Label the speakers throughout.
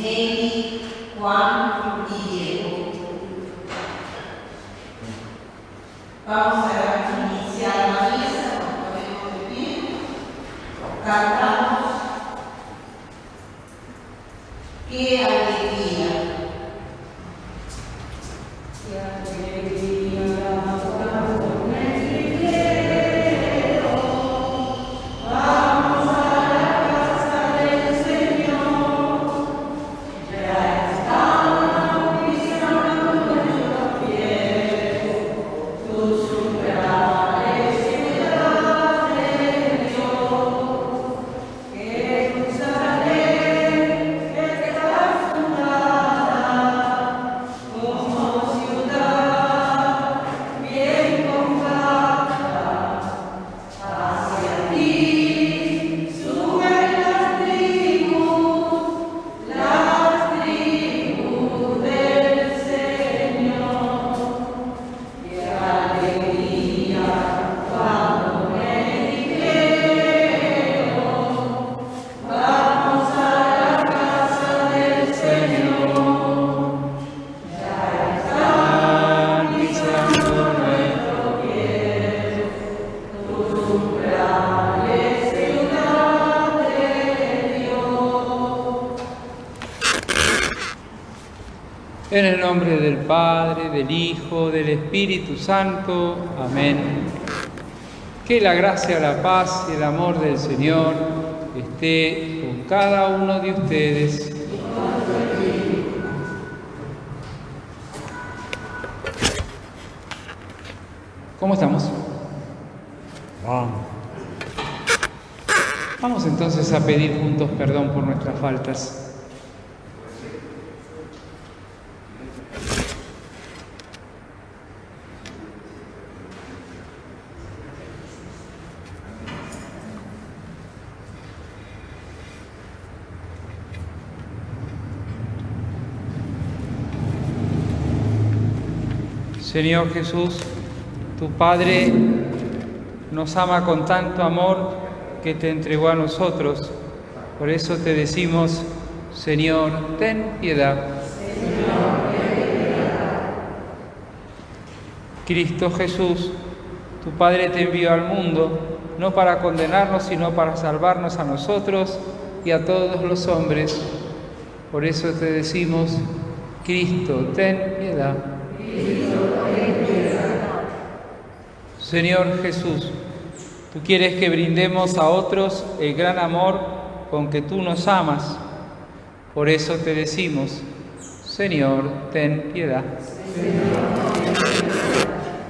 Speaker 1: Nelly, Juan y Diego. Vamos a iniciar la misa, nos ponemos de pie, cantamos. ¡Qué alegría! ¡Qué alegría! Cuando me quiero, vamos a la casa del Señor. Ya están pisando nuestros pies, tus umbrales, ciudad de Dios. Jerusalén está fundada como ciudad bien compacta. Hacia ti suben las tribus del Señor. ¡Qué alegría cuando me dijeron, vamos a la casa del Señor! Ya están pisando nuestros pies, tus umbrales, ciudad de Dios.
Speaker 2: En el nombre del Padre, del Hijo, del Espíritu Santo. Amén. Que la gracia, la paz y el amor del Señor esté con cada uno de ustedes. ¿Cómo estamos? Vamos entonces a pedir juntos perdón por nuestras faltas. Señor Jesús, tu Padre nos ama con tanto amor que te entregó a nosotros. Por eso te decimos, Señor, ten piedad. Cristo Jesús, tu Padre te envió al mundo, no para condenarnos, sino para salvarnos a nosotros y a todos los hombres. Por eso te decimos, Cristo, ten piedad. Señor Jesús, tú quieres que brindemos a otros el gran amor con que tú nos amas. Por eso te decimos, Señor, ten piedad.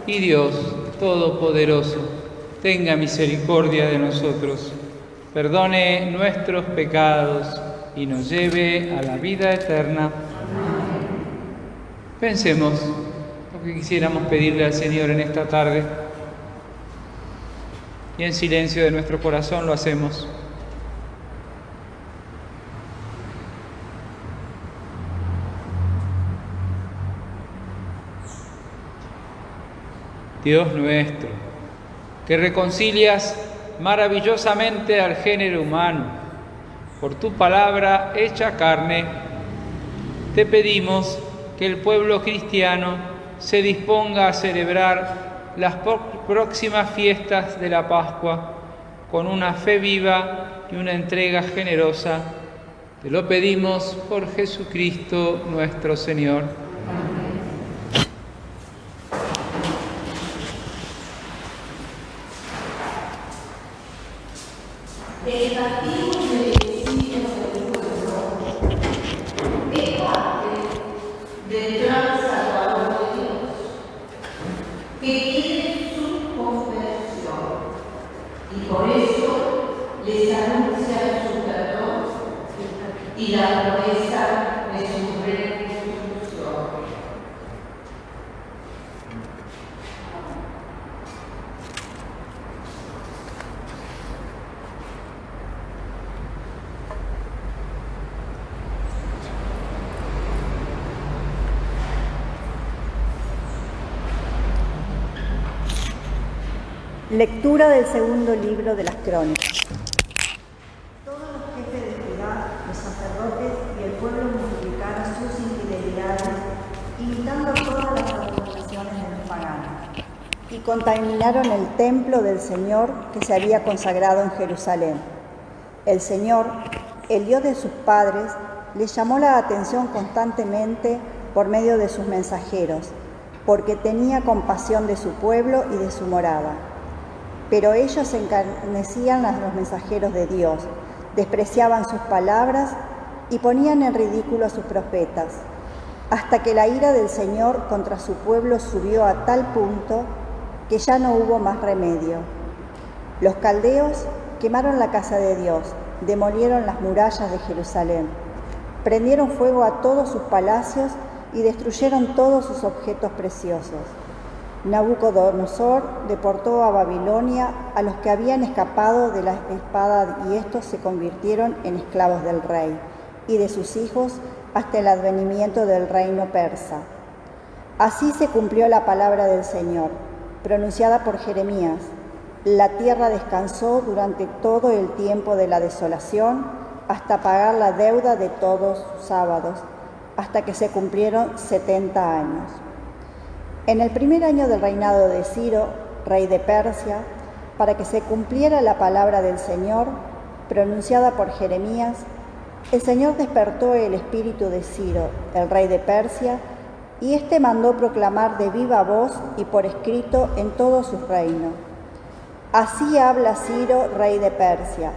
Speaker 2: Y Dios Todopoderoso, tenga misericordia de nosotros, perdone nuestros pecados y nos lleve a la vida eterna. Pensemos lo que quisiéramos pedirle al Señor en esta tarde. Y en silencio de nuestro corazón lo hacemos. Dios nuestro, que reconcilias maravillosamente al género humano, por tu palabra hecha carne, te pedimos que el pueblo cristiano se disponga a celebrar las próximas fiestas de la Pascua con una fe viva y una entrega generosa. Te lo pedimos por Jesucristo nuestro Señor.
Speaker 1: Debatimos el destino del pueblo, es parte del plan salvador de Dios, que quiere su conversión, y por eso les anuncia su perdón y la promesa de su reconstrucción.
Speaker 3: Lectura del segundo libro de las Crónicas. Todos los jefes de Judá, los sacerdotes y el pueblo mundial imitando todas las abominaciones de los paganos. Y contaminaron el templo del Señor que se había consagrado en Jerusalén. El Señor, el Dios de sus padres, les llamó la atención constantemente por medio de sus mensajeros, porque tenía compasión de su pueblo y de su morada. Pero ellos encarnecían a los mensajeros de Dios, despreciaban sus palabras y ponían en ridículo a sus profetas, hasta que la ira del Señor contra su pueblo subió a tal punto que ya no hubo más remedio. Los caldeos quemaron la casa de Dios, demolieron las murallas de Jerusalén, prendieron fuego a todos sus palacios y destruyeron todos sus objetos preciosos. Nabucodonosor deportó a Babilonia a los que habían escapado de la espada y estos se convirtieron en esclavos del rey y de sus hijos hasta el advenimiento del reino persa. Así se cumplió la palabra del Señor, pronunciada por Jeremías. La tierra descansó durante todo el tiempo de la desolación hasta pagar la deuda de todos sus sábados, hasta que se cumplieron 70 años. En el primer año del reinado de Ciro, rey de Persia, para que se cumpliera la palabra del Señor, pronunciada por Jeremías, el Señor despertó el espíritu de Ciro, el rey de Persia, y éste mandó proclamar de viva voz y por escrito en todo su reino. Así habla Ciro, rey de Persia: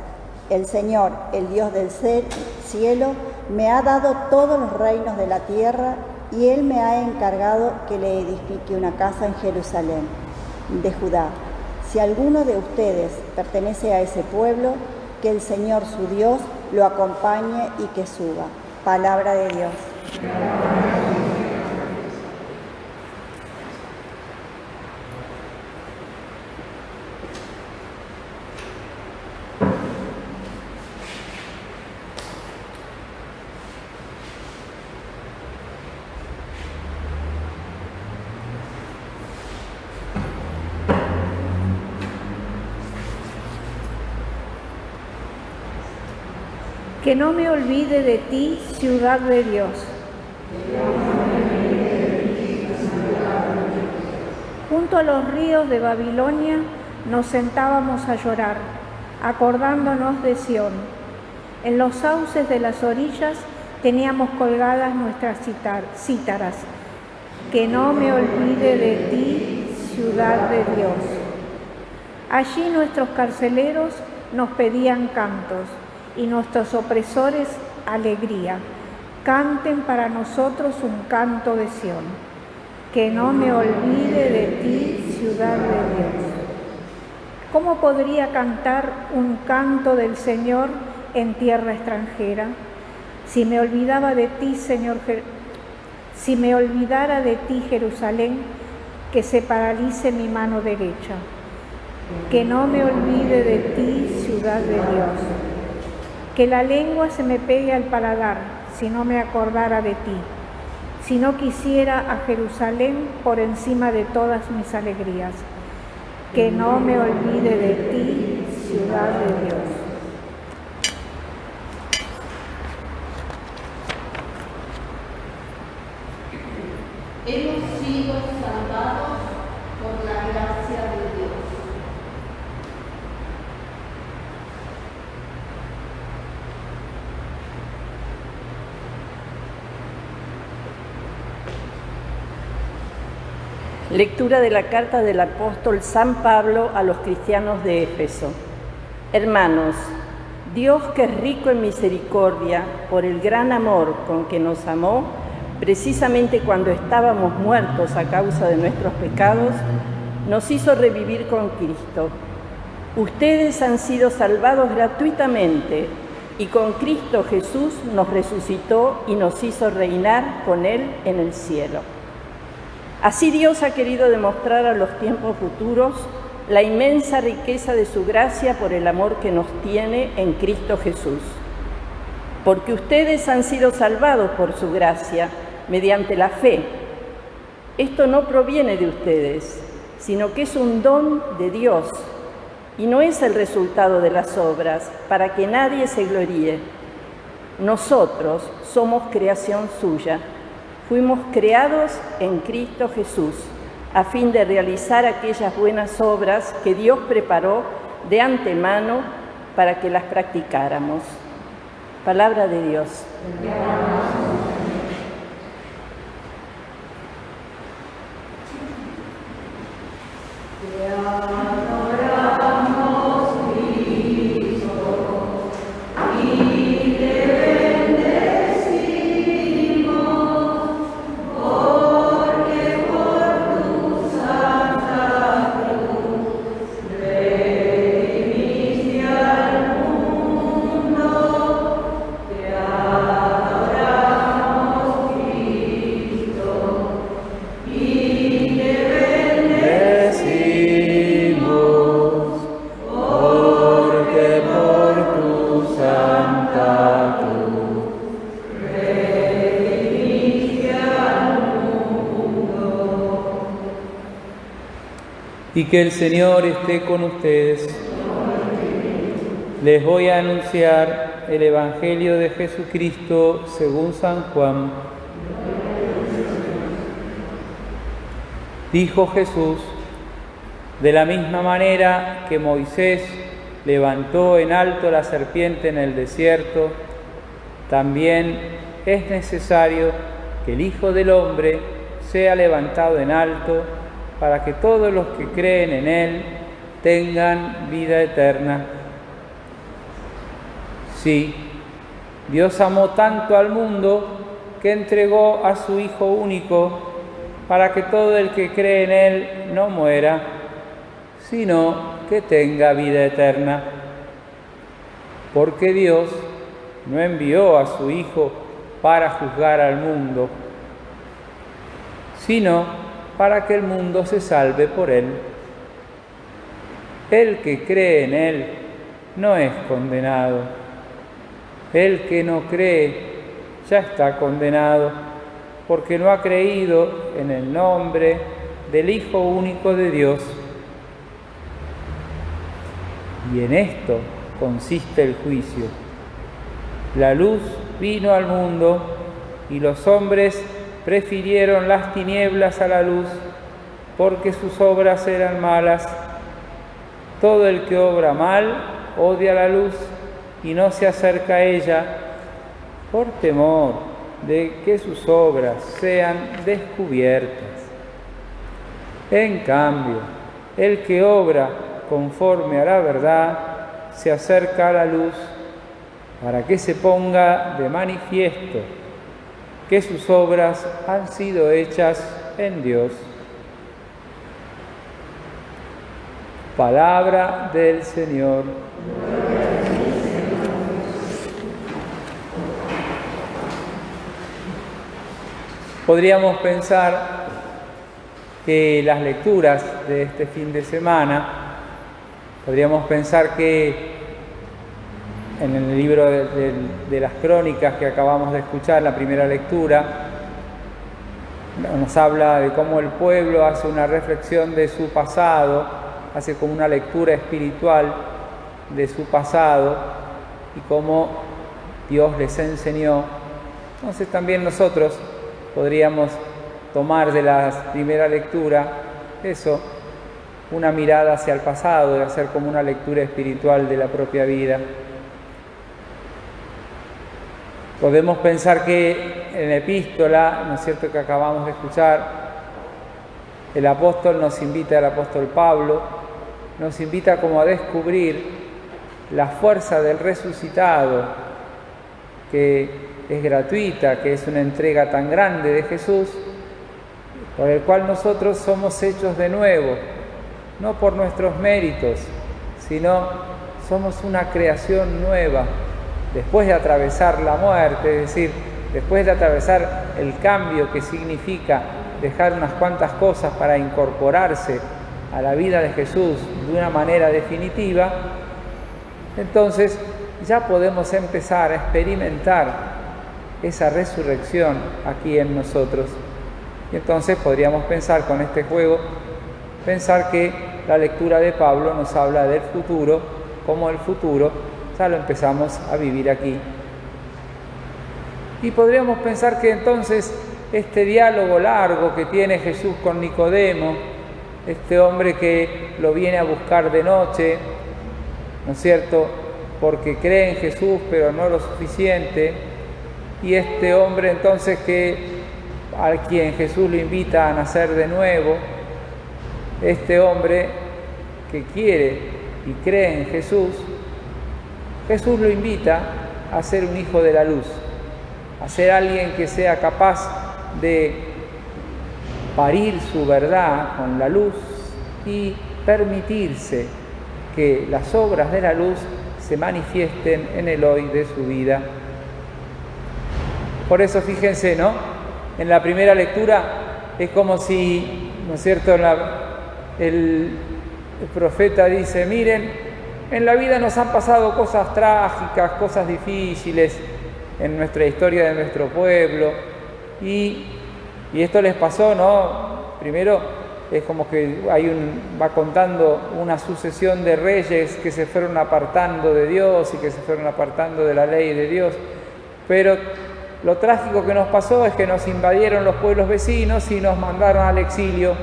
Speaker 3: el Señor, el Dios del cielo, me ha dado todos los reinos de la tierra y Él me ha encargado que le edifique una casa en Jerusalén, de Judá. Si alguno de ustedes pertenece a ese pueblo, que el Señor su Dios lo acompañe y que suba. Palabra de Dios.
Speaker 4: Que no me olvide de ti, ciudad de Dios. Junto a los ríos de Babilonia nos sentábamos a llorar, acordándonos de Sión. En los sauces de las orillas teníamos colgadas nuestras cítaras. Que no me olvide de ti, ciudad de Dios. Allí nuestros carceleros nos pedían cantos, y nuestros opresores alegría. Canten para nosotros un canto de Sión. Que no me olvide de ti, ciudad de Dios. ¿Cómo podría cantar un canto del Señor en tierra extranjera? Si me olvidaba de ti, Señor, si me olvidara de ti, Jerusalén, que se paralice mi mano derecha. Que no me olvide de ti, ciudad de Dios. Que la lengua se me pegue al paladar, si no me acordara de ti, si no quisiera a Jerusalén por encima de todas mis alegrías. Que no me olvide de ti, ciudad de Dios.
Speaker 1: Hemos sido salvados por la gracia de Dios.
Speaker 5: Lectura de la carta del apóstol San Pablo a los cristianos de Éfeso. Hermanos, Dios, que es rico en misericordia, por el gran amor con que nos amó, precisamente cuando estábamos muertos a causa de nuestros pecados, nos hizo revivir con Cristo. Ustedes han sido salvados gratuitamente y con Cristo Jesús nos resucitó y nos hizo reinar con Él en el cielo. Así Dios ha querido demostrar a los tiempos futuros la inmensa riqueza de su gracia por el amor que nos tiene en Cristo Jesús. Porque ustedes han sido salvados por su gracia mediante la fe. Esto no proviene de ustedes, sino que es un don de Dios y no es el resultado de las obras, para que nadie se gloríe. Nosotros somos creación suya, Fuimos creados en Cristo Jesús, a fin de realizar aquellas buenas obras que Dios preparó de antemano para que las practicáramos. Palabra de Dios.
Speaker 2: Y que el Señor esté con ustedes. Les voy a anunciar el Evangelio de Jesucristo según San Juan. Dijo Jesús: de la misma manera que Moisés levantó en alto la serpiente en el desierto, también es necesario que el Hijo del Hombre sea levantado en alto, para que todos los que creen en Él tengan vida eterna. Sí, Dios amó tanto al mundo que entregó a su Hijo único, para que todo el que cree en Él no muera, sino que tenga vida eterna. Porque Dios no envió a su Hijo para juzgar al mundo, sino para que el mundo se salve por Él. El que cree en Él no es condenado. El que no cree ya está condenado, porque no ha creído en el nombre del Hijo único de Dios. Y en esto consiste el juicio. La luz vino al mundo y los hombres prefirieron las tinieblas a la luz, porque sus obras eran malas. Todo el que obra mal odia la luz y no se acerca a ella, por temor de que sus obras sean descubiertas. En cambio, el que obra conforme a la verdad se acerca a la luz, para que se ponga de manifiesto que sus obras han sido hechas en Dios. Palabra del Señor. Podríamos pensar que las lecturas de este fin de semana, podríamos pensar que en el libro de las crónicas que acabamos de escuchar, la primera lectura, nos habla de cómo el pueblo hace una reflexión de su pasado, hace como una lectura espiritual de su pasado y cómo Dios les enseñó. Entonces también nosotros podríamos tomar de la primera lectura eso, una mirada hacia el pasado y hacer como una lectura espiritual de la propia vida. Podemos pensar que en la epístola, ¿no es cierto?, que acabamos de escuchar, el apóstol nos invita, el apóstol Pablo, nos invita como a descubrir la fuerza del resucitado, que es gratuita, que es una entrega tan grande de Jesús, por el cual nosotros somos hechos de nuevo, no por nuestros méritos, sino somos una creación nueva. Después de atravesar la muerte, es decir, después de atravesar el cambio que significa dejar unas cuantas cosas para incorporarse a la vida de Jesús de una manera definitiva, entonces ya podemos empezar a experimentar esa resurrección aquí en nosotros. Y entonces podríamos pensar con este juego, pensar que la lectura de Pablo nos habla del futuro, como el futuro ya lo empezamos a vivir aquí. Y podríamos pensar que entonces este diálogo largo que tiene Jesús con Nicodemo, este hombre que lo viene a buscar de noche, ¿no es cierto?, porque cree en Jesús pero no lo suficiente, y este hombre entonces a quien Jesús lo invita a nacer de nuevo, este hombre que quiere y cree en Jesús, Jesús lo invita a ser un hijo de la luz, a ser alguien que sea capaz de parir su verdad con la luz y permitirse que las obras de la luz se manifiesten en el hoy de su vida. Por eso fíjense, ¿no? En la primera lectura es como si, ¿no es cierto?, el profeta dice, miren, en la vida nos han pasado cosas trágicas, cosas difíciles en nuestra historia de nuestro pueblo, y esto les pasó, ¿no? Primero es como que va contando una sucesión de reyes que se fueron apartando de Dios y que se fueron apartando de la ley de Dios, pero lo trágico que nos pasó es que nos invadieron los pueblos vecinos y nos mandaron al exilio,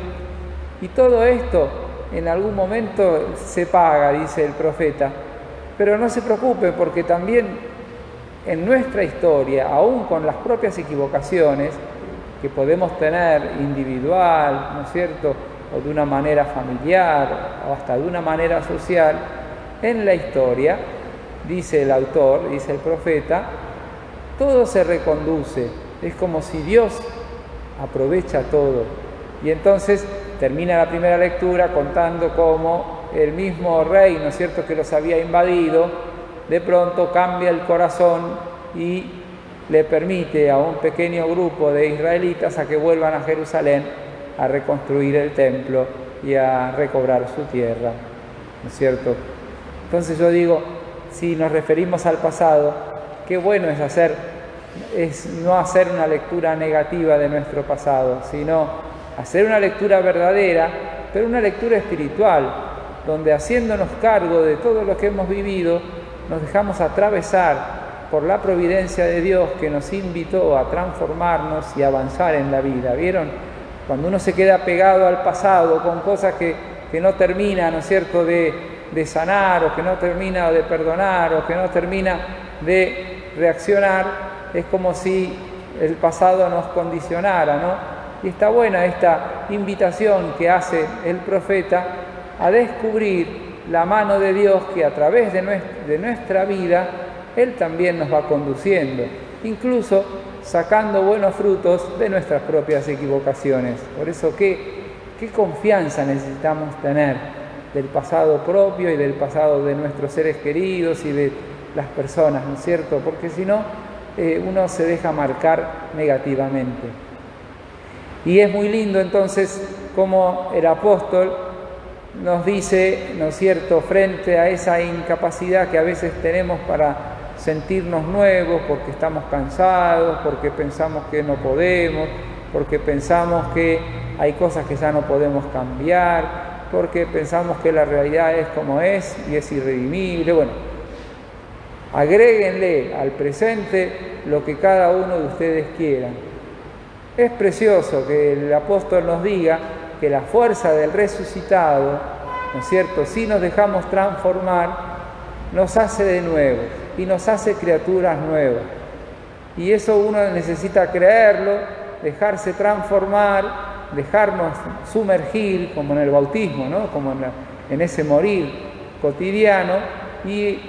Speaker 2: y todo esto en algún momento se paga, dice el profeta, pero no se preocupen, porque también en nuestra historia, aún con las propias equivocaciones que podemos tener individual, ¿no es cierto?, o de una manera familiar, o hasta de una manera social, en la historia, dice el autor, dice el profeta, todo se reconduce, es como si Dios aprovecha todo. Y entonces termina la primera lectura contando cómo el mismo rey, ¿no es cierto?, que los había invadido, de pronto cambia el corazón y le permite a un pequeño grupo de israelitas a que vuelvan a Jerusalén a reconstruir el templo y a recobrar su tierra, ¿no es cierto? Entonces yo digo, si nos referimos al pasado, qué bueno es no hacer una lectura negativa de nuestro pasado, sino hacer una lectura verdadera, pero una lectura espiritual, donde haciéndonos cargo de todo lo que hemos vivido, nos dejamos atravesar por la providencia de Dios que nos invitó a transformarnos y avanzar en la vida. ¿Vieron? Cuando uno se queda pegado al pasado con cosas que no termina, ¿no es cierto?, de sanar, o que no termina de perdonar, o que no termina de reaccionar, es como si el pasado nos condicionara, ¿no? Y está buena esta invitación que hace el profeta a descubrir la mano de Dios que a través de nuestra vida Él también nos va conduciendo, incluso sacando buenos frutos de nuestras propias equivocaciones. Por eso, ¿qué confianza necesitamos tener del pasado propio y del pasado de nuestros seres queridos y de las personas, ¿no es cierto? Porque si no, uno se deja marcar negativamente. Y es muy lindo entonces como el apóstol nos dice, ¿no es cierto?, frente a esa incapacidad que a veces tenemos para sentirnos nuevos, porque estamos cansados, porque pensamos que no podemos, porque pensamos que hay cosas que ya no podemos cambiar, porque pensamos que la realidad es como es y es irredimible. Bueno, agréguenle al presente lo que cada uno de ustedes quiera. Es precioso que el apóstol nos diga que la fuerza del resucitado, ¿no es cierto?, si nos dejamos transformar, nos hace de nuevo y nos hace criaturas nuevas. Y eso uno necesita creerlo, dejarse transformar, dejarnos sumergir, como en el bautismo, ¿no?, como en ese morir cotidiano, y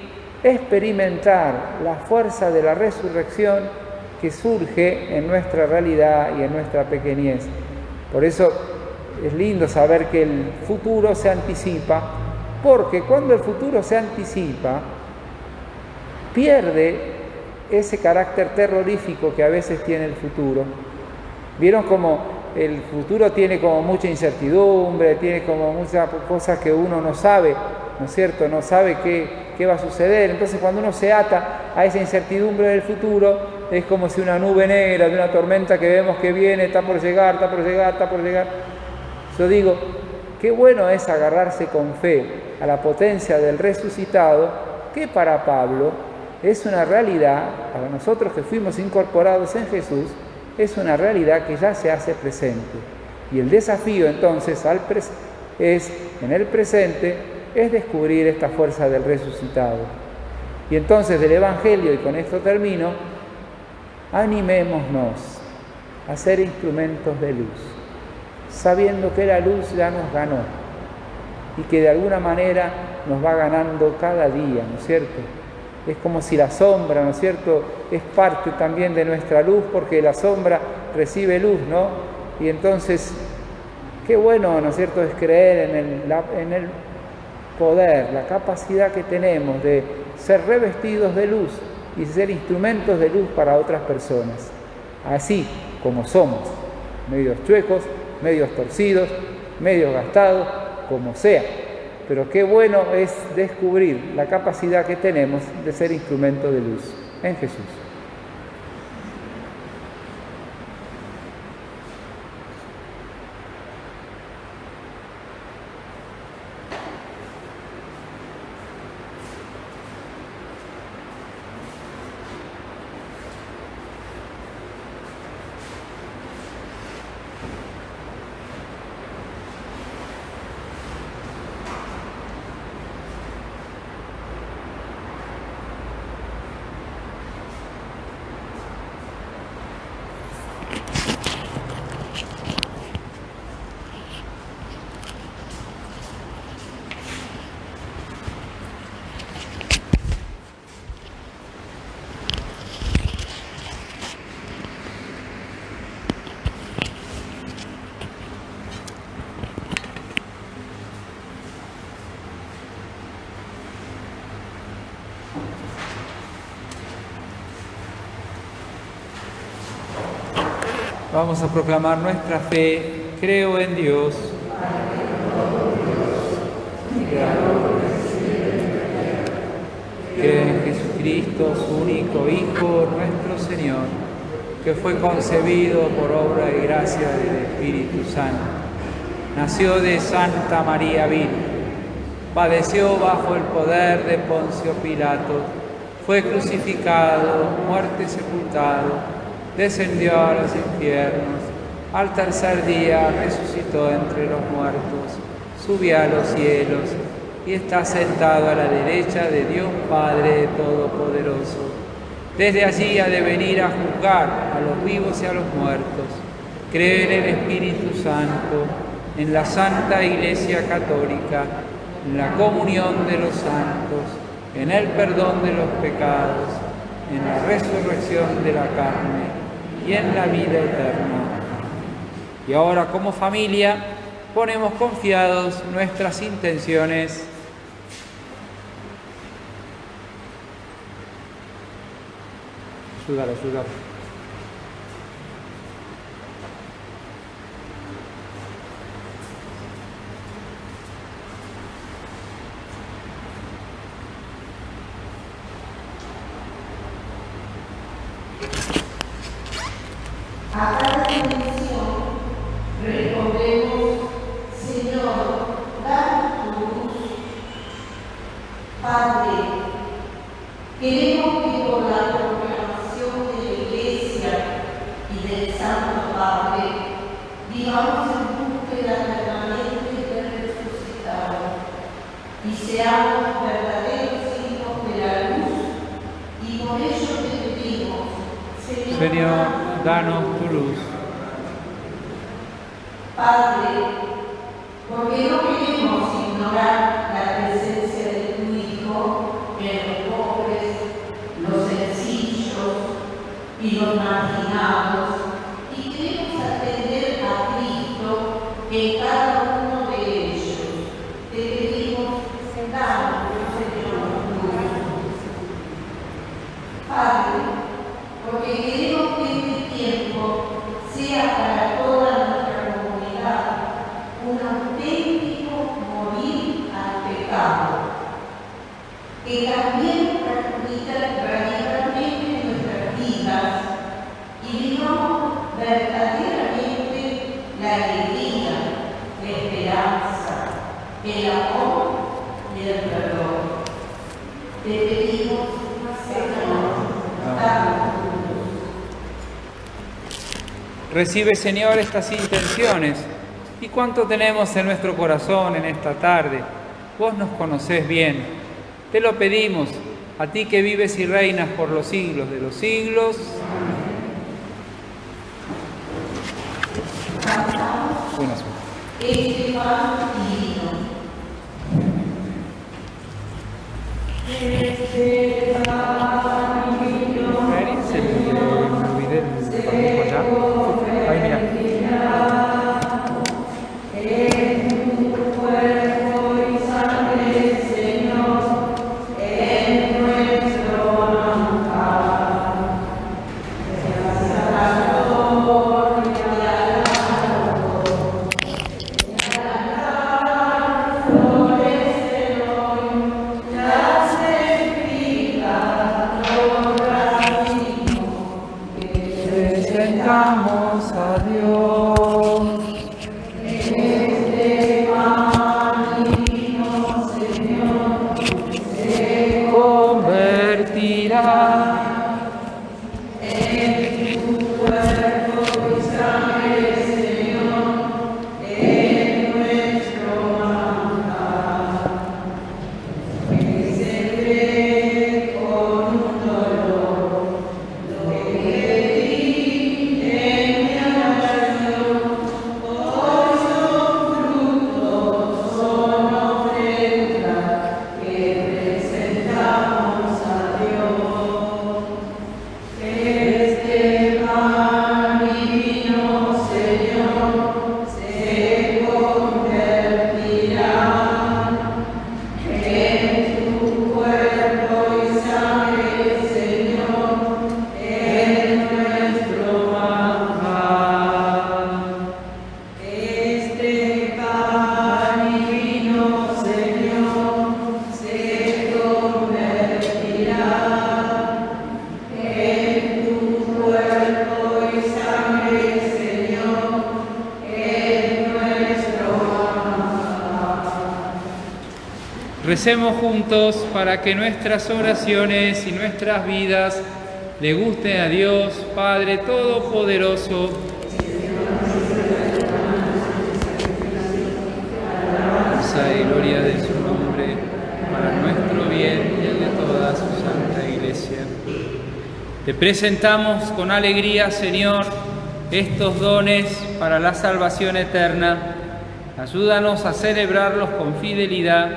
Speaker 2: experimentar la fuerza de la resurrección que surge en nuestra realidad y en nuestra pequeñez. Por eso es lindo saber que el futuro se anticipa, porque cuando el futuro se anticipa, pierde ese carácter terrorífico que a veces tiene el futuro. ¿Vieron cómo el futuro tiene como mucha incertidumbre, tiene como muchas cosas que uno no sabe, ¿no es cierto? No sabe qué va a suceder. Entonces, cuando uno se ata a esa incertidumbre del futuro, es como si una nube negra de una tormenta que vemos que viene, está por llegar. Yo digo, qué bueno es agarrarse con fe a la potencia del resucitado, que para Pablo es una realidad, para nosotros que fuimos incorporados en Jesús, es una realidad que ya se hace presente. Y el desafío entonces en el presente es descubrir esta fuerza del resucitado. Y entonces del Evangelio, y con esto termino, animémonos a ser instrumentos de luz, sabiendo que la luz ya nos ganó y que de alguna manera nos va ganando cada día, ¿no es cierto? Es como si la sombra, ¿no es cierto?, es parte también de nuestra luz, porque la sombra recibe luz, ¿no? Y entonces, qué bueno, ¿no es cierto?, es creer en el poder, la capacidad que tenemos de ser revestidos de luz y ser instrumentos de luz para otras personas, así como somos, medios chuecos, medios torcidos, medios gastados, como sea. Pero qué bueno es descubrir la capacidad que tenemos de ser instrumento de luz en Jesús. Vamos a proclamar nuestra fe. Creo en Dios. Creo en Jesucristo, su único Hijo, nuestro Señor, que fue concebido por obra y gracia del Espíritu Santo. Nació de Santa María Virgen. Padeció bajo el poder de Poncio Pilato. Fue crucificado, muerto y sepultado. Descendió a los infiernos, al tercer día resucitó entre los muertos, subió a los cielos y está sentado a la derecha de Dios Padre Todopoderoso. Desde allí ha de venir a juzgar a los vivos y a los muertos. Creo en el Espíritu Santo, en la Santa Iglesia Católica, en la comunión de los santos, en el perdón de los pecados, en la resurrección de la carne y en la vida eterna. Y ahora, como familia, ponemos confiados nuestras intenciones. Ayúdalo.
Speaker 6: A cada bendición respondemos, Señor, danos tu luz. Padre, queremos que por la proclamación de la Iglesia y del Santo Padre vivamos en búsqueda permanente del resucitado y seamos verdaderos hijos de la luz, y por ello te pedimos,
Speaker 2: Señor, danos tu luz.
Speaker 6: Padre, porque no queremos ignorar la presencia de tu Hijo en los pobres, los sencillos y los marginados, y queremos atender a Cristo en cada uno de ellos. Te pedimos, danos, Señor, tu luz. Padre, porque queremos que este tiempo sea para toda nuestra comunidad un auténtico morir al pecado, que también radicalmente nuestras vidas y vivamos verdaderamente la alegría, la esperanza, el amor y el perdón. Te pedimos, Señor, danos tu luz.
Speaker 2: Recibe, Señor, estas intenciones y cuánto tenemos en nuestro corazón en esta tarde. Vos nos conocés bien. Te lo pedimos, a ti que vives y reinas por los siglos de los siglos. Buenas noches.
Speaker 6: Este pan divino. Este pan divino.
Speaker 2: Me olvidé el barbijo allá. Ahí, mira. Presentamos a Dios. Este pan divino, Señor, se convertirá en tu cuerpo y sangre, Señor, en nuestro manjar. Que se cree con un dolor lo que Recemos juntos para que nuestras oraciones y nuestras vidas le gusten a Dios, Padre Todopoderoso. Alabanza y gloria de su nombre, para nuestro bien y el de toda su santa Iglesia. Te presentamos con alegría, Señor, estos dones para la salvación eterna. Ayúdanos a celebrarlos con fidelidad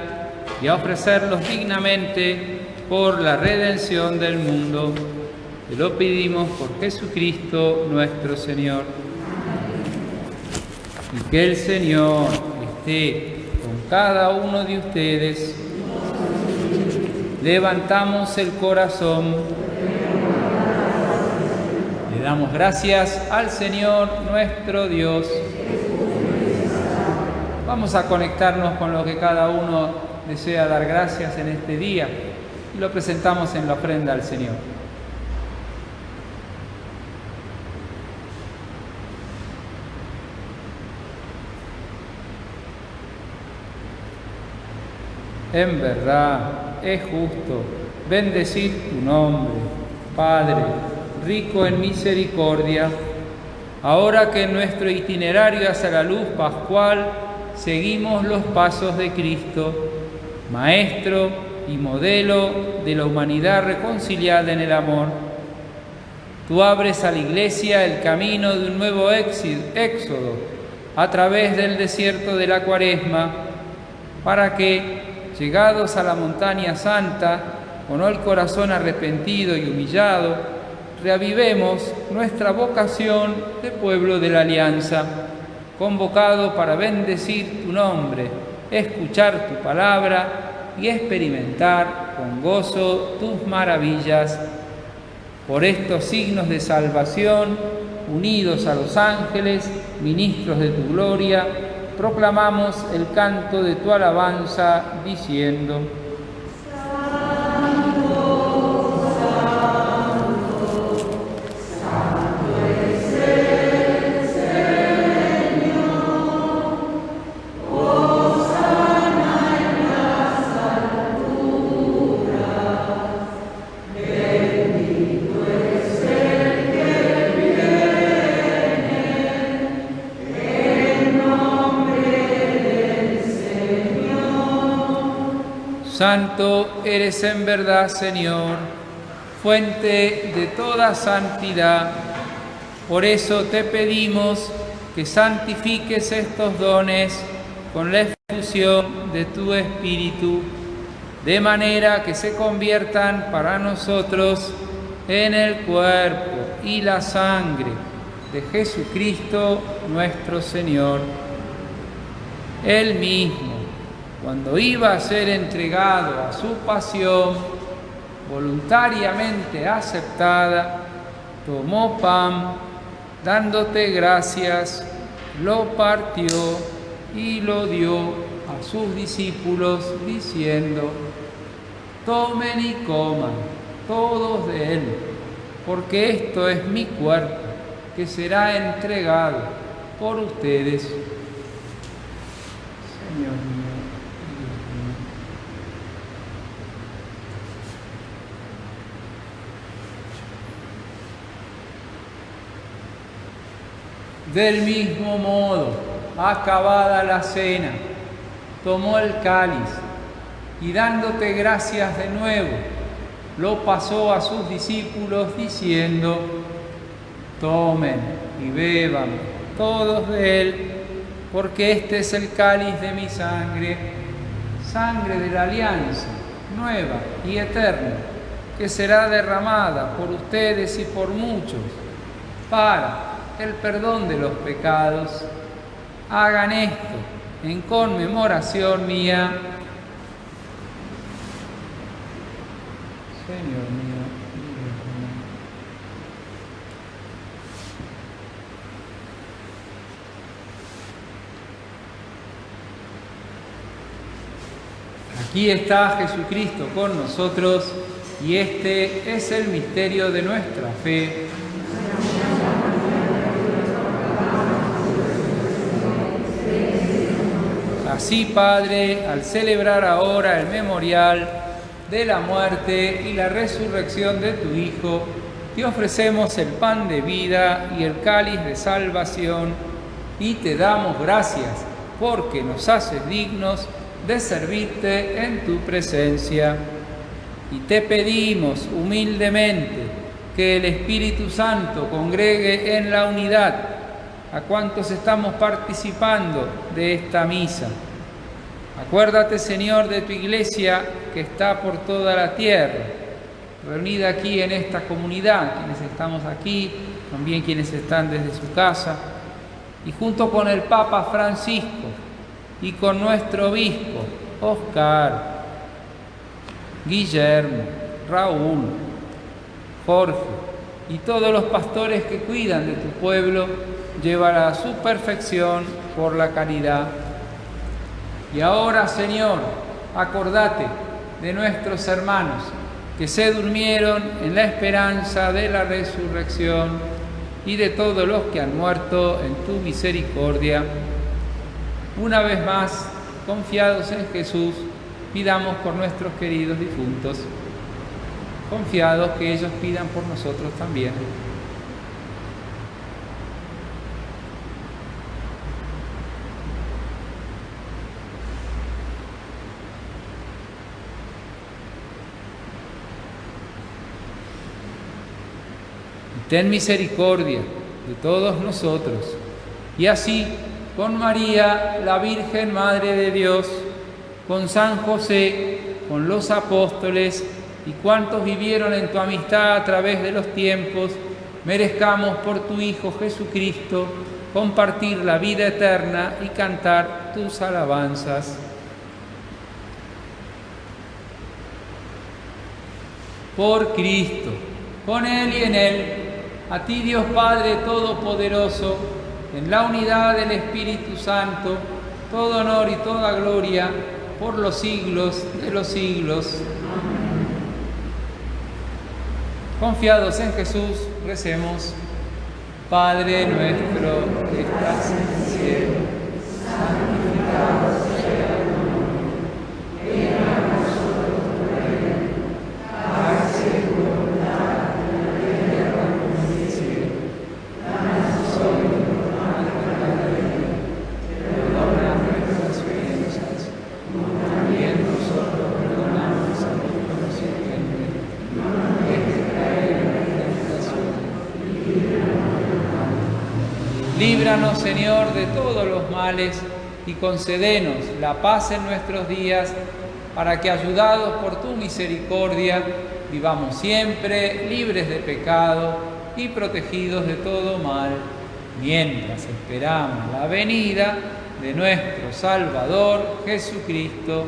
Speaker 2: y a ofrecerlos dignamente por la redención del mundo. Te lo pedimos por Jesucristo nuestro Señor. Y que el Señor esté con cada uno de ustedes. Levantamos el corazón. Le damos gracias al Señor nuestro Dios. Vamos a conectarnos con lo que cada uno desea dar gracias en este día y lo presentamos en la ofrenda al Señor. En verdad es justo bendecir tu nombre, Padre, rico en misericordia, ahora que en nuestro itinerario hacia la luz pascual seguimos los pasos de Cristo, Maestro y modelo de la humanidad reconciliada en el amor. Tú abres a la Iglesia el camino de un nuevo éxodo a través del desierto de la Cuaresma, para que, llegados a la montaña santa, con el corazón arrepentido y humillado, reavivemos nuestra vocación de pueblo de la alianza, convocado para bendecir tu nombre, escuchar tu palabra y experimentar con gozo tus maravillas. Por estos signos de salvación, unidos a los ángeles, ministros de tu gloria, proclamamos el canto de tu alabanza, diciendo: Santo eres en verdad, Señor, fuente de toda santidad. Por eso te pedimos que santifiques estos dones con la efusión de tu Espíritu, de manera que se conviertan para nosotros en el cuerpo y la sangre de Jesucristo nuestro Señor. Él mismo, cuando iba a ser entregado a su pasión voluntariamente aceptada, tomó pan, dándote gracias, lo partió y lo dio a sus discípulos, diciendo: tomen y coman todos de él, porque esto es mi cuerpo, que será entregado por ustedes. Señor mío, Dios mío. Del mismo modo, acabada la cena, tomó el cáliz y dándote gracias de nuevo, lo pasó a sus discípulos diciendo: tomen y beban todos de él, porque este es el cáliz de mi sangre, sangre de la alianza nueva y eterna, que será derramada por ustedes y por muchos para el perdón de los pecados. Hagan esto en conmemoración mía. Señor mío, Dios mío. Aquí está Jesucristo con nosotros y este es el misterio de nuestra fe. Así, Padre, al celebrar ahora el memorial de la muerte y la resurrección de tu Hijo, te ofrecemos el pan de vida y el cáliz de salvación y te damos gracias porque nos haces dignos de servirte en tu presencia. Y te pedimos humildemente que el Espíritu Santo congregue en la unidad a cuantos estamos participando de esta misa. Acuérdate, Señor, de tu iglesia que está por toda la tierra, reunida aquí en esta comunidad, quienes estamos aquí, también quienes están desde su casa, y junto con el Papa Francisco y con nuestro obispo, Oscar, Guillermo, Raúl, Jorge y todos los pastores que cuidan de tu pueblo, llévala a su perfección por la caridad. Y ahora, Señor, acordate de nuestros hermanos que se durmieron en la esperanza de la resurrección y de todos los que han muerto en tu misericordia. Una vez más, confiados en Jesús, pidamos por nuestros queridos difuntos, confiados que ellos pidan por nosotros también. Ten misericordia de todos nosotros, y así, con María, la Virgen Madre de Dios, con San José, con los apóstoles y cuantos vivieron en tu amistad a través de los tiempos, merezcamos por tu Hijo Jesucristo compartir la vida eterna y cantar tus alabanzas. Por Cristo, con Él y en Él, a ti, Dios Padre Todopoderoso, en la unidad del Espíritu Santo, todo honor y toda gloria por los siglos de los siglos. Confiados en Jesús, recemos. Padre nuestro que estás en el cielo, santificado sea tu nombre. Venga a nosotros tu reino. Hágase tu voluntad en la tierra como en el cielo. Danos hoy nuestro pan de cada día. Perdona nuestras ofensas, como también nosotros perdonamos Líbranos, Señor, de todos los males y concédenos la paz en nuestros días, para que, ayudados por tu misericordia, vivamos siempre libres de pecado y protegidos de todo mal, mientras esperamos la venida de nuestro Salvador Jesucristo.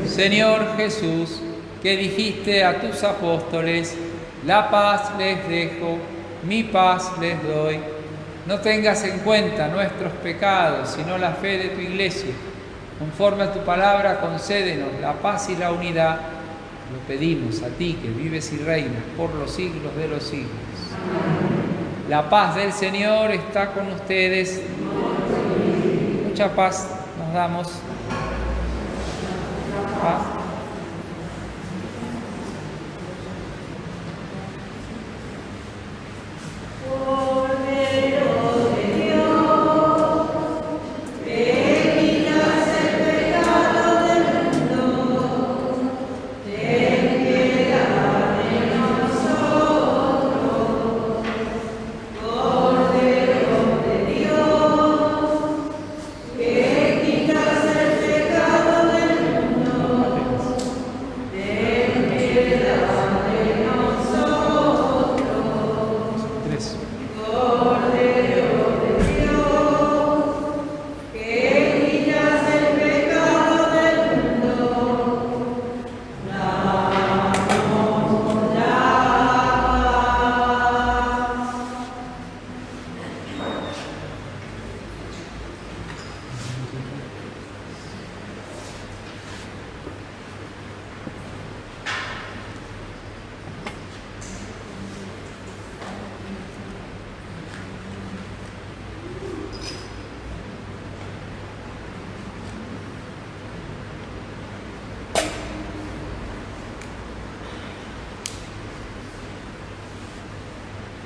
Speaker 2: Señor Jesús, que dijiste a tus apóstoles: la paz les dejo, mi paz les doy. No tengas en cuenta nuestros pecados, sino la fe de tu Iglesia. Conforme a tu palabra, concédenos la paz y la unidad. Lo pedimos a ti, que vives y reinas por los siglos de los siglos. La paz del Señor está con ustedes. Mucha paz nos damos. Paz.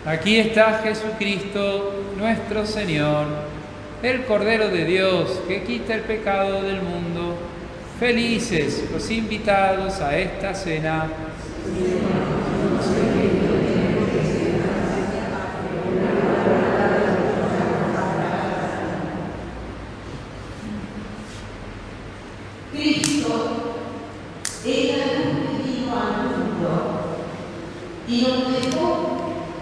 Speaker 2: Aquí está Jesucristo, nuestro Señor, el Cordero de Dios, que quita el pecado del mundo. Felices los invitados a esta cena.
Speaker 6: Cristo era el luz que vino al mundo y nos dejó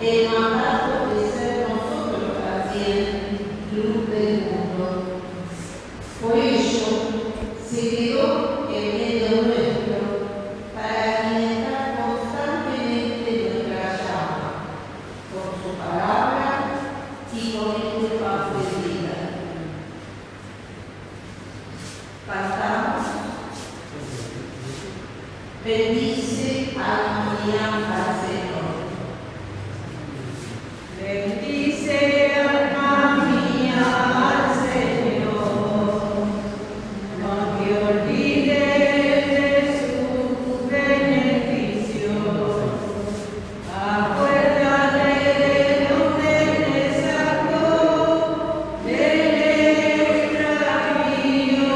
Speaker 6: el mandato de ser nosotros también luz del mundo. Por ello, se quedó en medio nuestro para alimentar constantemente nuestra llama, con su palabra y con este pan de vida. Cantamos: bendice alma mía al Señor. Bendice alma mía al Señor, no te olvides de su beneficio, acuérdate de donde te sacó, del extravío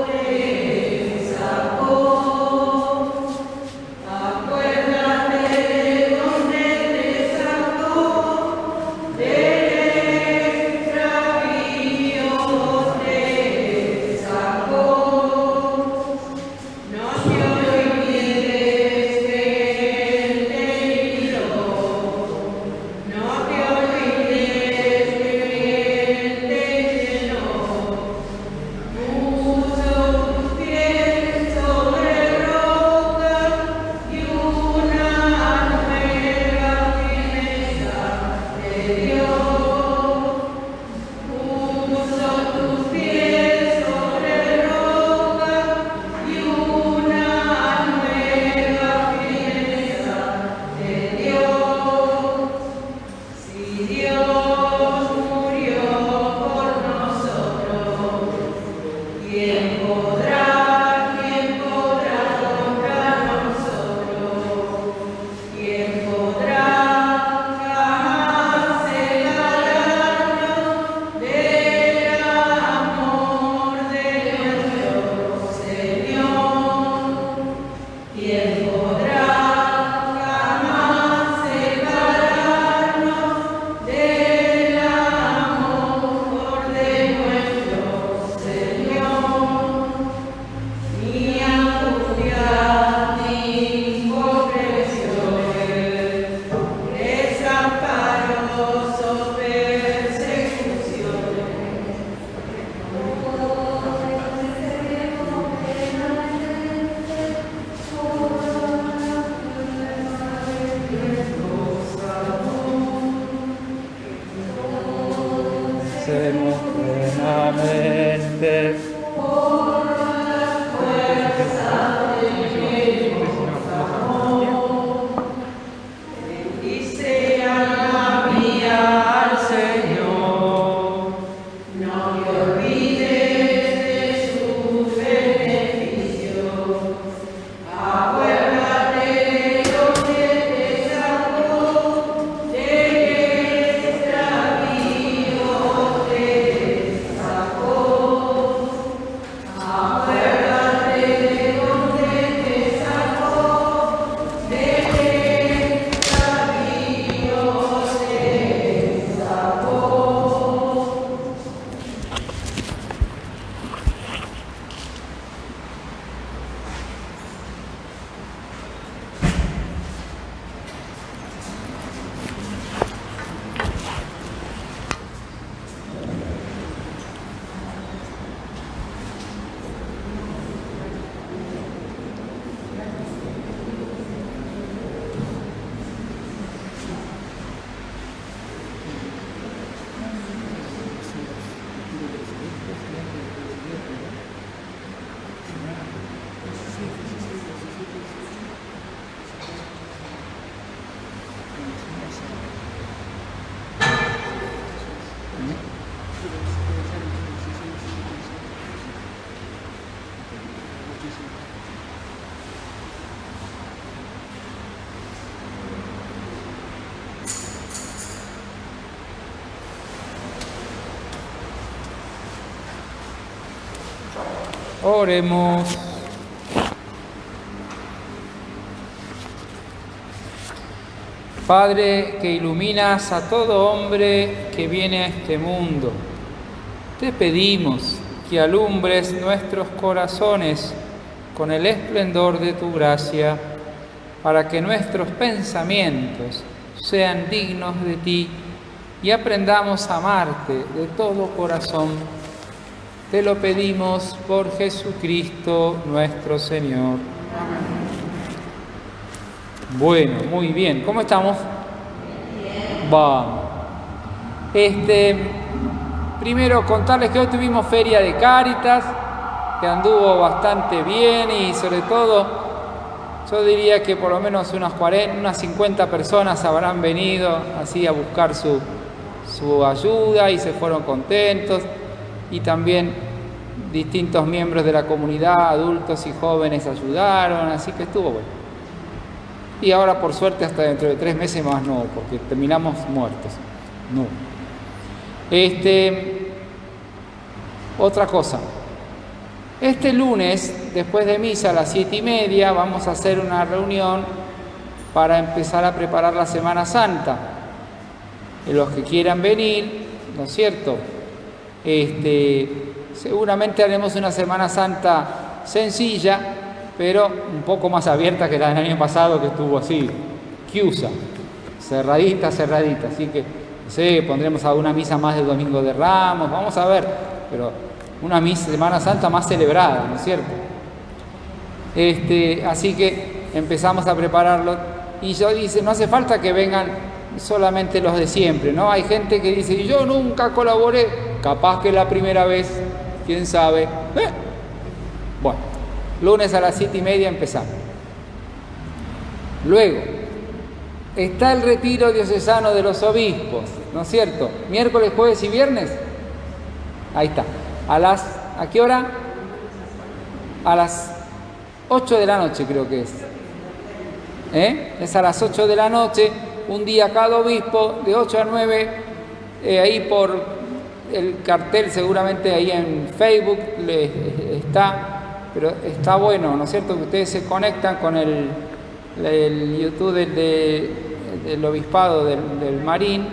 Speaker 6: te sacó, acuérdate
Speaker 2: gocemos plenamente.
Speaker 6: Bendice alma mía al Señor, no te olvides de sus beneficios. Acuérdate de donde te sacó, de qué extravío te sacó. Acuérdate de donde te sacó, de qué extravío te sacó.
Speaker 2: Oremos. Padre, que iluminas a todo hombre que viene a este mundo, te pedimos que alumbres nuestros corazones con el esplendor de tu gracia, para que nuestros pensamientos sean dignos de ti y aprendamos a amarte de todo corazón. Te lo pedimos por Jesucristo nuestro Señor. Bueno, muy bien. ¿Cómo estamos? Vamos. Primero contarles que hoy tuvimos feria de Cáritas, que anduvo bastante bien y sobre todo, yo diría que por lo menos unas 50 personas habrán venido así a buscar su ayuda y se fueron contentos. Y también distintos miembros de la comunidad, adultos y jóvenes, ayudaron, así que estuvo bueno. Y ahora, por suerte, hasta dentro de 3 meses más no, porque terminamos muertos. No. Otra cosa. Este lunes, después de misa a las 7:30, vamos a hacer una reunión para empezar a preparar la Semana Santa. Los que quieran venir, ¿no es cierto? Seguramente haremos una Semana Santa sencilla, pero un poco más abierta que la del año pasado, que estuvo así, chiusa, cerradita. Así que, no sé, pondremos alguna misa más del Domingo de Ramos, vamos a ver, pero una misa Semana Santa más celebrada, ¿no es cierto? Así que empezamos a prepararlo. Y yo dice, no hace falta que vengan solamente los de siempre, ¿no? Hay gente que dice, yo nunca colaboré, capaz que la primera vez, quién sabe. Bueno, lunes a las 7:30 empezamos. Luego, está el retiro diocesano de los obispos, ¿no es cierto? Miércoles, jueves y viernes. Ahí está. ¿A qué hora? A las 8 de la noche creo que es. Es a las 8 de la noche, un día cada obispo, de 8 a 9, ahí por el cartel, seguramente ahí en Facebook está, pero está bueno, ¿no es cierto? Que ustedes se conectan con el YouTube del obispado del Marín,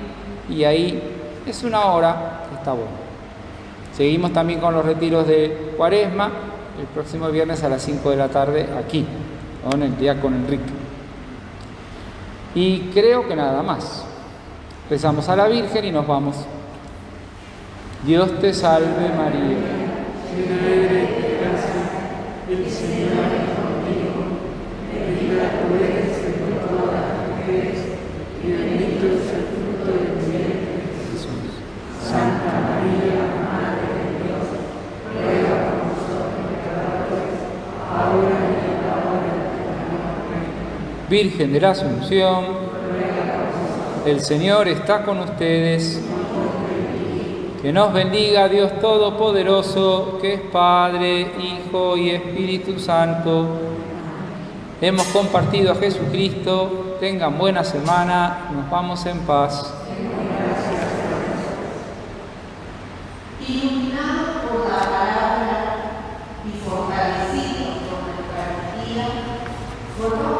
Speaker 2: y ahí es una hora, está bueno. Seguimos también con los retiros de Cuaresma, el próximo viernes a las 5 de la tarde aquí, con el diácono Enrique. Y creo que nada más. Rezamos a la Virgen y nos vamos. Dios te salve María, llena eres de gracia, el Señor es contigo, bendita tú eres entre todas las mujeres, y bendito es el fruto de tu vientre, Jesús. Santa María, Virgen de la Asunción, el Señor está con ustedes. Que nos bendiga Dios Todopoderoso, que es Padre, Hijo y Espíritu Santo. Hemos compartido a Jesucristo. Tengan buena semana. Nos vamos en paz.
Speaker 6: Iluminados por la palabra y fortalecidos por la Eucaristía,